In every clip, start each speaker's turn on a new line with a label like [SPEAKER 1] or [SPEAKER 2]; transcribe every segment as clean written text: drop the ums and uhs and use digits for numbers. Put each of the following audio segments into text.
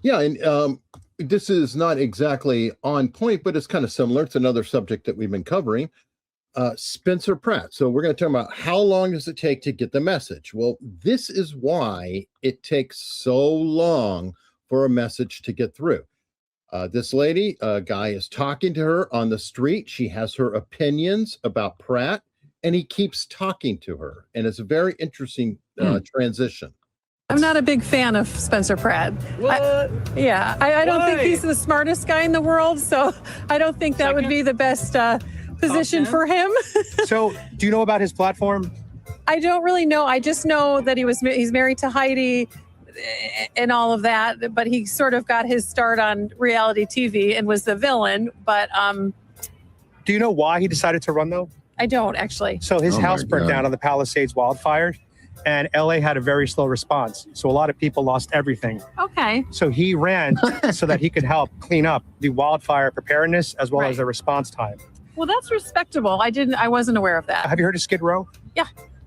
[SPEAKER 1] Yeah, and this is not exactly on point, but it's kind of similar. It's another subject that we've been covering. Spencer Pratt. So we're going to talk about how long does it take to get the message? Well, this is why it takes so long for a message to get through. This lady, a guy is talking to her on the street. She has her opinions about Pratt, and he keeps talking to her. And it's a very interesting transition.
[SPEAKER 2] I'm not a big fan of Spencer Pratt.
[SPEAKER 3] What?
[SPEAKER 2] I don't think he's the smartest guy in the world, so I don't think that would be the best position for him.
[SPEAKER 3] So, do you know about his platform?
[SPEAKER 2] I don't really know. I just know that he's married to Heidi and all of that, but he sort of got his start on reality TV and was the villain. But
[SPEAKER 3] do you know why he decided to run, though?
[SPEAKER 2] I don't, actually.
[SPEAKER 3] So his house burnt down on the Palisades wildfire, and LA had a very slow response. So a lot of people lost everything.
[SPEAKER 2] Okay.
[SPEAKER 3] So he ran so that he could help clean up the wildfire preparedness as well as the response time.
[SPEAKER 2] Well, that's respectable. I wasn't aware of that.
[SPEAKER 3] Have you heard of Skid Row?
[SPEAKER 2] Yeah.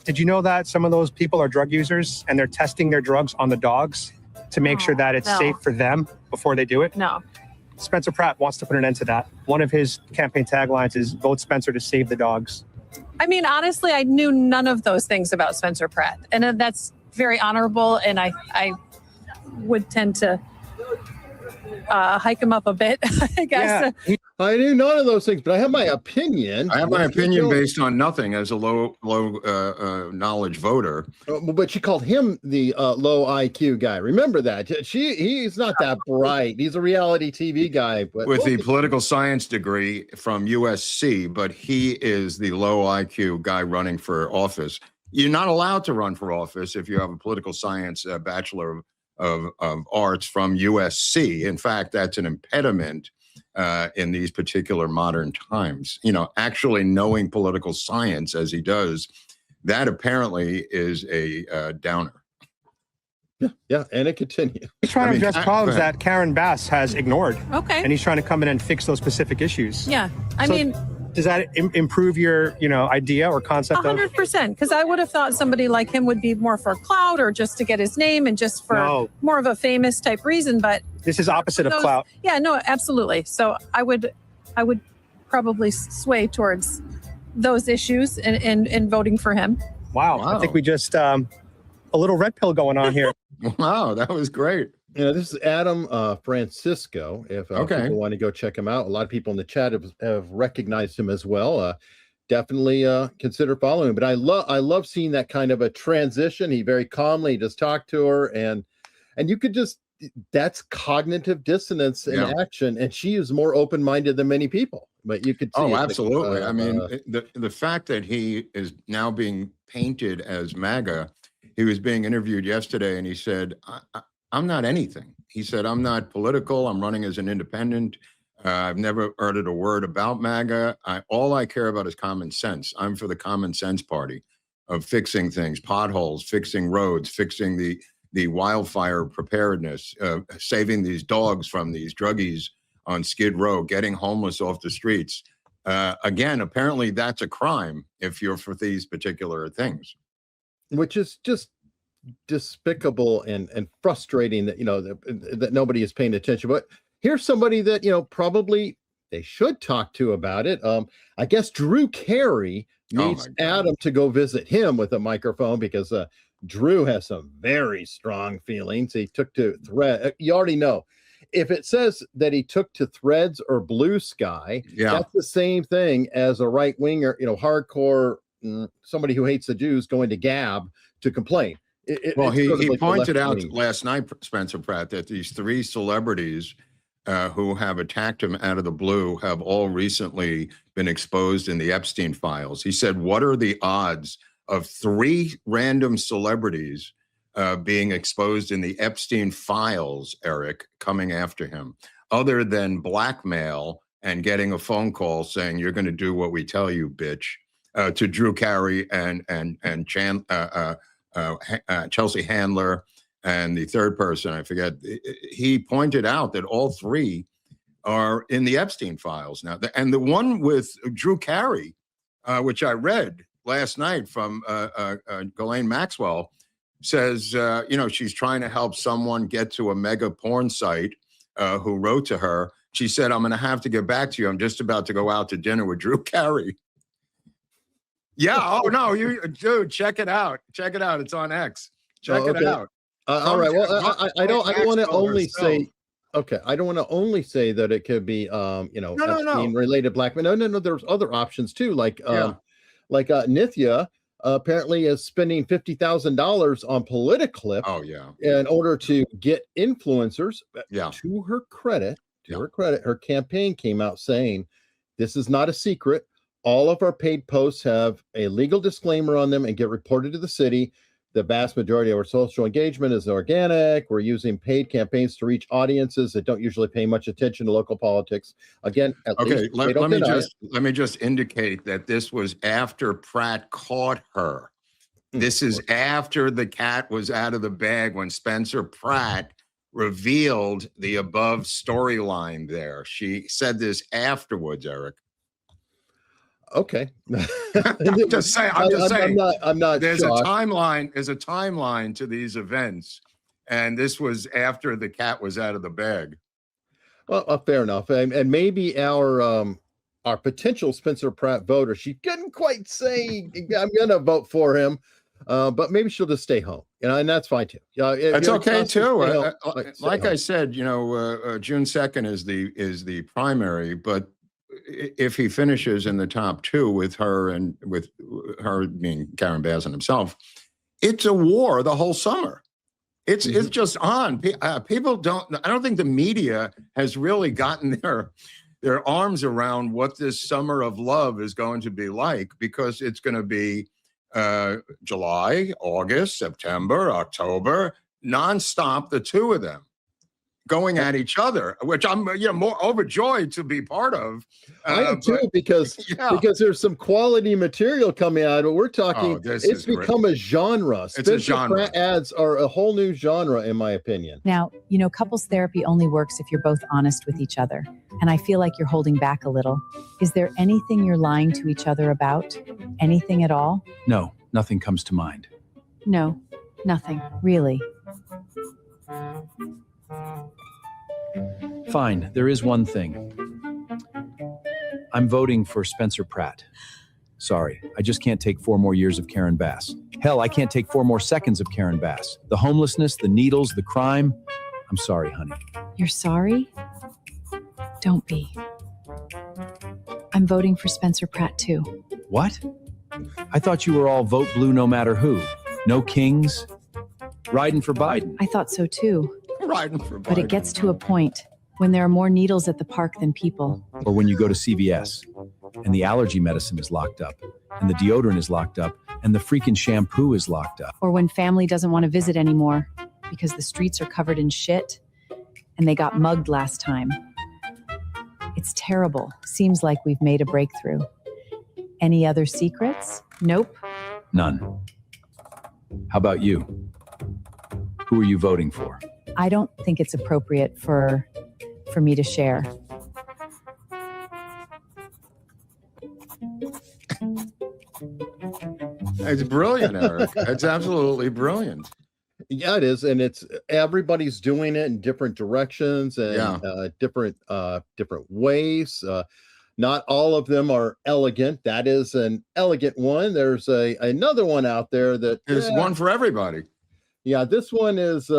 [SPEAKER 3] Did you know that some of those people are drug users and they're testing their drugs on the dogs to make sure that it's safe for them before they do it?
[SPEAKER 2] No.
[SPEAKER 3] Spencer Pratt wants to put an end to that. One of his campaign taglines is vote Spencer to save the dogs.
[SPEAKER 2] I mean, honestly, I knew none of those things about Spencer Pratt. And that's very honorable. And I would tend to hike him up a bit, I guess.
[SPEAKER 1] Yeah. I knew none of those things, but I have my opinion.
[SPEAKER 4] I have my opinion based on nothing as a low knowledge voter.
[SPEAKER 1] But she called him the low IQ guy. Remember that. He's not that bright. He's a reality TV guy. But
[SPEAKER 4] with the political science degree from USC, but he is the low IQ guy running for office. You're not allowed to run for office if you have a political science bachelor of arts from USC. In fact, that's an impediment in these particular modern times. You know, actually knowing political science as he does, that apparently is a downer.
[SPEAKER 1] Yeah, and it continues.
[SPEAKER 3] He's trying to address problems that Karen Bass has ignored.
[SPEAKER 2] Okay.
[SPEAKER 3] And he's trying to come in and fix those specific issues.
[SPEAKER 2] Yeah, I mean,
[SPEAKER 3] does that improve your, idea or concept?
[SPEAKER 2] 100%, because I would have thought somebody like him would be more for clout or just to get his name and just for more of a famous type reason. But
[SPEAKER 3] this is opposite of clout.
[SPEAKER 2] Yeah, no, absolutely. So I would probably sway towards those issues and voting for him.
[SPEAKER 3] Wow. I think we just a little red pill going on here.
[SPEAKER 4] Wow, that was great.
[SPEAKER 1] This is Adam Francisco. If people want to go check him out, a lot of people in the chat have recognized him as well. Definitely consider following him. But I love seeing that kind of a transition. He very calmly just talked to her, and you could just, that's cognitive dissonance in action. And she is more open-minded than many people. But you could see.
[SPEAKER 4] Oh, absolutely. I mean, the fact that he is now being painted as MAGA. He was being interviewed yesterday, and he said, I'm not anything. He said, I'm not political. I'm running as an independent. I've never uttered a word about MAGA. All I care about is common sense. I'm for the common sense party of fixing things, potholes, fixing roads, fixing the wildfire preparedness, saving these dogs from these druggies on Skid Row, getting homeless off the streets. Again, apparently that's a crime if you're for these particular things.
[SPEAKER 1] Which is just despicable and frustrating that that nobody is paying attention. But here's somebody that probably they should talk to about it. I guess Drew Carey needs Adam to go visit him with a microphone, because Drew has some very strong feelings. He took to Thread. You already know, if it says that he took to Threads or Blue Sky, that's the same thing as a right winger, hardcore, somebody who hates the Jews going to Gab to complain.
[SPEAKER 4] He pointed out last night, Spencer Pratt, that these three celebrities who have attacked him out of the blue have all recently been exposed in the Epstein files. He said, what are the odds of three random celebrities being exposed in the Epstein files, Eric, coming after him, other than blackmail and getting a phone call saying, you're going to do what we tell you, bitch, to Drew Carey and Chelsea Handler, and the third person, I forget. He pointed out that all three are in the Epstein files now. And the one with Drew Carey, which I read last night from Ghislaine Maxwell, says, she's trying to help someone get to a mega porn site who wrote to her. She said, I'm going to have to get back to you. I'm just about to go out to dinner with Drew Carey. Yeah. Oh, no, dude, check it out. Check it out. It's on X. Check it out.
[SPEAKER 1] All right. Well, I don't want to only say. Okay, I don't want to only say that it could be, Epstein-related blackmail. No. There's other options too, like Nithya apparently is spending $50,000 on Politiclip.
[SPEAKER 4] Oh yeah.
[SPEAKER 1] In order to get influencers.
[SPEAKER 4] Yeah.
[SPEAKER 1] To her credit, her campaign came out saying, "This is not a secret. All of our paid posts have a legal disclaimer on them and get reported to the city. The vast majority of our social engagement is organic. We're using paid campaigns to reach audiences that don't usually pay much attention to local politics." Again,
[SPEAKER 4] let me just indicate that this was after Pratt caught her. This is after the cat was out of the bag, when Spencer Pratt revealed the above storyline there. She said this afterwards, Eric.
[SPEAKER 1] Okay.
[SPEAKER 4] I'm just saying.
[SPEAKER 1] I'm not.
[SPEAKER 4] There's
[SPEAKER 1] shocked.
[SPEAKER 4] There's a timeline to these events, and this was after the cat was out of the bag.
[SPEAKER 1] Well, fair enough, and maybe our potential Spencer Pratt voter, she couldn't quite say, "I'm going to vote for him," but maybe she'll just stay home, and that's fine too.
[SPEAKER 4] That's okay too. Like I said, June 2nd is the primary, but if he finishes in the top two with her being Karen Bass and himself, it's a war the whole summer. It's just on. People don't. I don't think the media has really gotten their arms around what this summer of love is going to be like, because it's going to be July, August, September, October, nonstop. The two of them going at each other, which I'm more overjoyed to be part of.
[SPEAKER 1] I am too, because there's some quality material coming out. But we're talking, it's become a genre. Spencer Pratt ads are a whole new genre, in my opinion.
[SPEAKER 5] Now, couples therapy only works if you're both honest with each other. And I feel like you're holding back a little. Is there anything you're lying to each other about? Anything at all?
[SPEAKER 6] No, nothing comes to mind.
[SPEAKER 5] No, nothing, really.
[SPEAKER 6] Fine, there is one thing. I'm voting for Spencer Pratt. Sorry, I just can't take 4 more years of Karen Bass. Hell, I can't take 4 more seconds of Karen Bass. The homelessness, the needles, the crime. I'm sorry, honey.
[SPEAKER 5] You're sorry? Don't be. I'm voting for Spencer Pratt too.
[SPEAKER 6] What? I thought you were all vote blue no matter who. No kings. Riding for Biden.
[SPEAKER 5] I thought so too.
[SPEAKER 4] Riding for Biden.
[SPEAKER 5] But it gets to a point when there are more needles at the park than people.
[SPEAKER 6] Or when you go to CVS and the allergy medicine is locked up, and the deodorant is locked up, and the freaking shampoo is locked up.
[SPEAKER 5] Or when family doesn't want to visit anymore because the streets are covered in shit and they got mugged last time. It's terrible. Seems like we've made a breakthrough. Any other secrets? Nope.
[SPEAKER 6] None. How about you? Who are you voting for?
[SPEAKER 5] I don't think it's appropriate for me to share.
[SPEAKER 4] It's brilliant, Eric. It's absolutely brilliant.
[SPEAKER 1] Yeah, it is, and it's everybody's doing it in different directions and different ways. Not all of them are elegant. That is an elegant one. There's another one out there that
[SPEAKER 4] there's one for everybody.
[SPEAKER 1] Yeah, this one is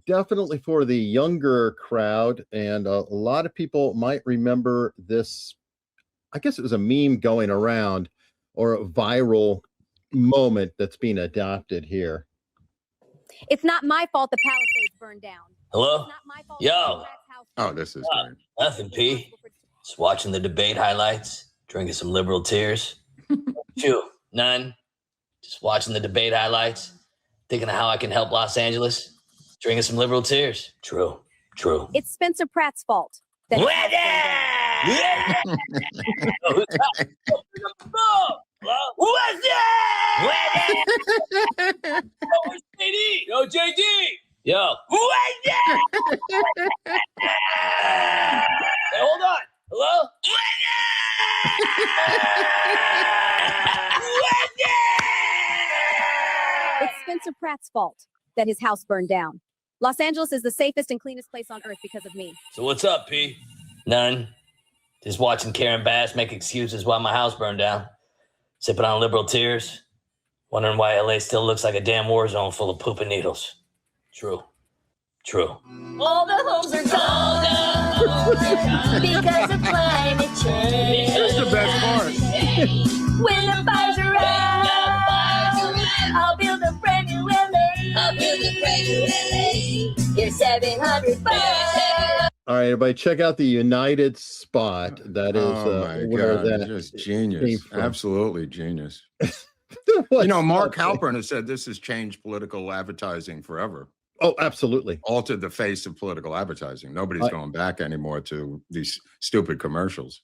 [SPEAKER 1] definitely for the younger crowd, and a lot of people might remember this. I guess it was a meme going around, or a viral moment that's being adopted here.
[SPEAKER 7] It's not my fault the Palisades burned down.
[SPEAKER 8] Hello?
[SPEAKER 7] It's not my fault.
[SPEAKER 8] Yo.
[SPEAKER 4] Oh, this is great.
[SPEAKER 8] Nothing, P. Just watching the debate highlights, drinking some liberal tears. Phew, none. Just watching the debate highlights, thinking of how I can help Los Angeles, drinking some liberal tears. True.
[SPEAKER 7] It's Spencer Pratt's fault.
[SPEAKER 8] Who's that? What's that? Oh, it's JD. Yo, JD. Yo. What's that? Hey, hold on. Hello?
[SPEAKER 7] It's Spencer Pratt. Pratt's fault that his house burned down. Los Angeles is the safest and cleanest place on earth because of me.
[SPEAKER 8] So what's up, P? None. Just watching Karen Bass make excuses why my house burned down. Sipping on liberal tears. Wondering why LA still looks like a damn war zone full of pooping needles. True. True.
[SPEAKER 9] All the homes are gone because of climate change.
[SPEAKER 4] That's the best part.
[SPEAKER 9] When the fires are out, I'll build a brand new LA. Here's $700.
[SPEAKER 1] All right, everybody, check out the United spot. That is
[SPEAKER 4] Oh my
[SPEAKER 1] where
[SPEAKER 4] God,
[SPEAKER 1] that
[SPEAKER 4] just
[SPEAKER 1] came
[SPEAKER 4] genius.
[SPEAKER 1] from.
[SPEAKER 4] Absolutely genius.
[SPEAKER 1] What's
[SPEAKER 4] Mark
[SPEAKER 1] up?
[SPEAKER 4] Halpern has said this has changed political advertising forever.
[SPEAKER 1] Oh, absolutely.
[SPEAKER 4] Altered the face of political advertising. Nobody's going back anymore to these stupid commercials.